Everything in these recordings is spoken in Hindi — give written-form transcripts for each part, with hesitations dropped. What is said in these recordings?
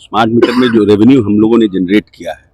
स्मार्ट मीटर में जो रेवेन्यू हम लोगों ने जनरेट किया है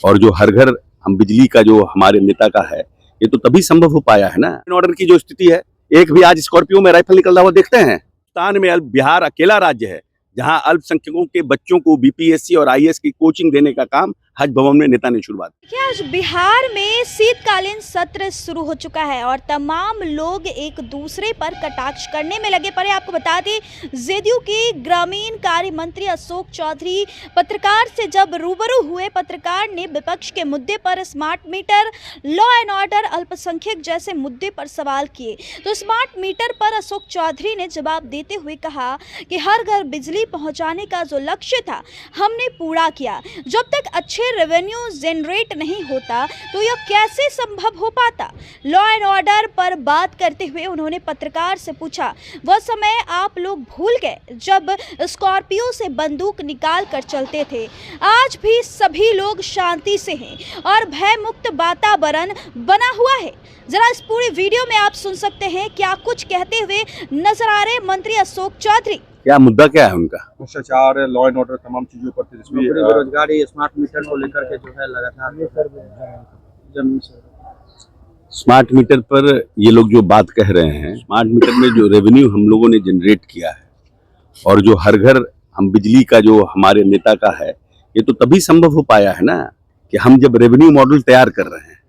और जो हर घर हम बिजली का जो हमारे नेता का है, ये तो तभी संभव हो पाया है ना। ऑर्डर की जो स्थिति है, एक भी आज स्कॉर्पियो में राइफल निकलता हुआ देखते हैं। हिंदुस्तान में बिहार अकेला राज्य है जहां अल्पसंख्यकों के बच्चों को बीपीएससी और आईएएस की कोचिंग देने का काम हज भवन में नेता ने शुरुआत की। आज बिहार में शीतकालीन सत्र शुरू हो चुका है और तमाम लोग एक दूसरे पर कटाक्ष करने में लगे पड़े। आपको बता दें, जेडीयू के ग्रामीण कार्य मंत्री अशोक चौधरी पत्रकार से जब रूबरू हुए, पत्रकार ने विपक्ष के मुद्दे पर smart meter, law and order, अल्पसंख्यक जैसे मुद्दे पर सवाल किए। तो स्मार्ट मीटर पर अशोक चौधरी ने जवाब देते हुए कहा कि हर घर बिजली पहुंचाने का जो लक्ष्य था हमने पूरा किया। जब तक अच्छे रेवेन्यू जनरेट नहीं होता तो यह कैसे संभव हो पाता। लॉ एंड ऑर्डर पर बात करते हुए उन्होंने पत्रकार से पूछा, वह समय आप लोग भूल गए जब स्कॉर्पियो से बंदूक निकाल कर चलते थे। आज भी सभी लोग शांति से हैं और भय मुक्त वातावरण बना हुआ है। जरा इस पूरी वीडियो में आप सुन सकते हैं क्या कुछ कहते हुए नजर आ रहे मंत्री अशोक चौधरी। क्या मुद्दा क्या है उनका? भ्रष्टाचार, लॉ एंड ऑर्डर, तमाम चीजों पर तेजस्वी बेरोजगारी, स्मार्ट मीटर को लेकर के जो है लगातार जमीन से स्मार्ट मीटर पर ये लोग जो बात कह रहे हैं, स्मार्ट मीटर में जो रेवेन्यू हम लोगों ने जनरेट किया है और जो हर घर हम बिजली का जो हमारे नेता का है, ये तो तभी संभव हो पाया है ना कि हम जब रेवेन्यू मॉडल तैयार कर रहे हैं।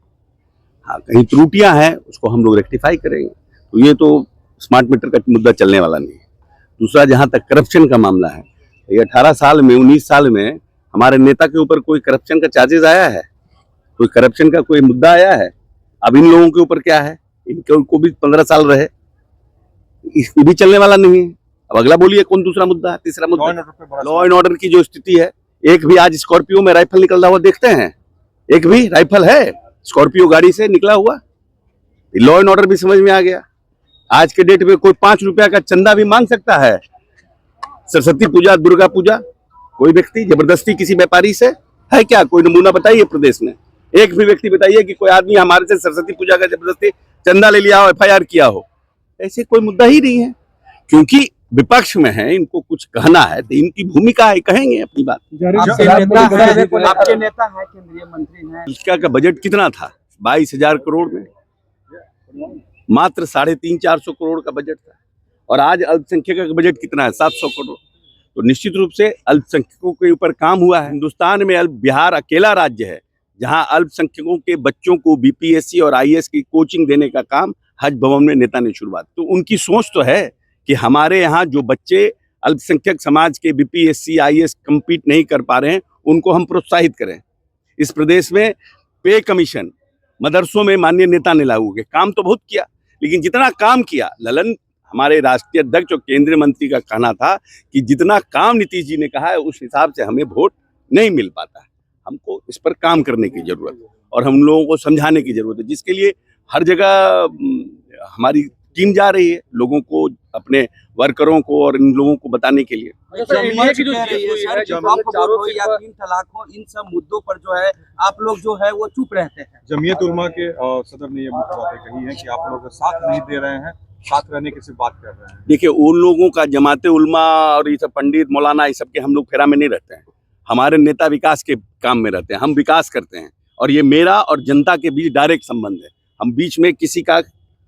हाँ, कहीं त्रुटियां हैं उसको हम लोग रेक्टिफाई करेंगे, तो ये तो स्मार्ट मीटर का मुद्दा चलने वाला नहीं है। दूसरा, जहां तक करप्शन का मामला है, ये 18 साल में, 19 साल में हमारे नेता के ऊपर कोई करप्शन का चार्जेस आया है? कोई करप्शन का कोई मुद्दा आया है? अब इन लोगों के ऊपर क्या है? इनको भी 15 साल रहे, ये भी चलने वाला नहीं है। अब अगला बोलिए कौन दूसरा मुद्दा है? तीसरा मुद्दा लॉ एंड ऑर्डर की जो स्थिति है, एक भी आज स्कॉर्पियो में राइफल निकलता हुआ देखते हैं? एक भी राइफल है स्कॉर्पियो गाड़ी से निकला हुआ? लॉ एंड ऑर्डर भी समझ में आ गया। आज के डेट में कोई 5 रुपया का चंदा भी मांग सकता है। सरस्वती पूजा, दुर्गा पूजा, कोई व्यक्ति जबरदस्ती किसी व्यापारी से है क्या? कोई नमूना बताइए प्रदेश में, एक भी व्यक्ति बताइए कि कोई आदमी हमारे से सरस्वती पूजा का जबरदस्ती चंदा ले लिया हो, एफआईआर किया हो। ऐसे कोई मुद्दा ही नहीं है, क्योंकि विपक्ष में है, इनको कुछ कहना है तो इनकी भूमिका है, कहेंगे अपनी बात। आपके नेता है, केंद्रीय मंत्री हैं। इसका का बजट कितना था? 22,000 करोड़ में मात्र 350-400 करोड़ का बजट था, और आज अल्पसंख्यक का बजट कितना है? 700 करोड़। तो निश्चित रूप से अल्पसंख्यकों के ऊपर काम हुआ है। हिंदुस्तान में बिहार अकेला राज्य है जहां अल्पसंख्यकों के बच्चों को बीपीएससी और आईएएस की कोचिंग देने का काम हज भवन में नेता ने शुरुआत। तो उनकी सोच तो है कि हमारे यहाँ जो बच्चे अल्पसंख्यक समाज के बीपीएससी आईएएस कम्पीट नहीं कर पा रहे हैं, उनको हम प्रोत्साहित करें। इस प्रदेश में पे कमीशन मदरसों में माननीय नेता ने लागू किया। काम तो बहुत किया, लेकिन जितना काम किया, ललन हमारे राष्ट्रीय अध्यक्ष और केंद्रीय मंत्री का कहना था कि जितना काम नीतीश जी ने कहा है उस हिसाब से हमें वोट नहीं मिल पाता है। हमको इस पर काम करने की जरूरत है और हम लोगों को समझाने की जरूरत है, जिसके लिए हर जगह हमारी टीम जा रही है, लोगों को, अपने वर्करों को और इन लोगों को बताने के लिए। इन सब मुद्दों पर जो है आप लोग जो है वो चुप रहते हैं। जमीयत उलमा के सदर ने ये मुख्य बातें कही है कि आप लोग साथ नहीं दे रहे हैं, साथ रहने की सिर्फ बात कर रहे हैं। देखिए, उन लोगों का, जमाते उलमा और ये सब पंडित मौलाना, ये सब के हम लोग फेरा में नहीं रहते हैं। हमारे नेता विकास के काम में रहते हैं, हम विकास करते हैं, और ये मेरा और जनता के बीच डायरेक्ट संबंध है। हम बीच में किसी का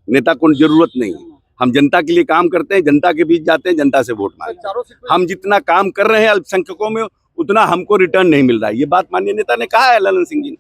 नेता को जरूरत नहीं है। हम जनता के लिए काम करते हैं, जनता के बीच जाते हैं, जनता से वोट मांगते हैं। हम जितना काम कर रहे हैं अल्पसंख्यकों में, उतना हमको रिटर्न नहीं मिल रहा है। ये बात माननीय नेता ने कहा है, ललन सिंह जी ने।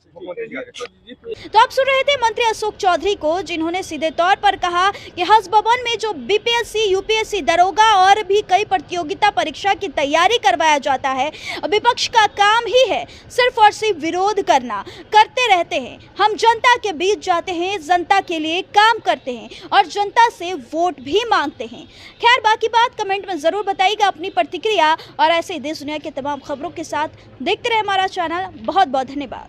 तो आप सुन रहे थे मंत्री अशोक चौधरी को, जिन्होंने सीधे तौर पर कहा कि हज भवन में जो बीपीएससी, यूपीएससी, दरोगा और भी कई प्रतियोगिता परीक्षा की तैयारी करवाया जाता है, विपक्ष का काम ही है सिर्फ और सिर्फ विरोध करना। करते रहते हैं, हम जनता के बीच जाते हैं, जनता के लिए काम करते हैं और जनता से वोट भी मांगते हैं। खैर, बाकी बात कमेंट में जरूर बताइएगा अपनी प्रतिक्रिया, और ऐसे देश दुनिया के तमाम खबरों के साथ देखते रहे हमारा चैनल। बहुत बहुत धन्यवाद।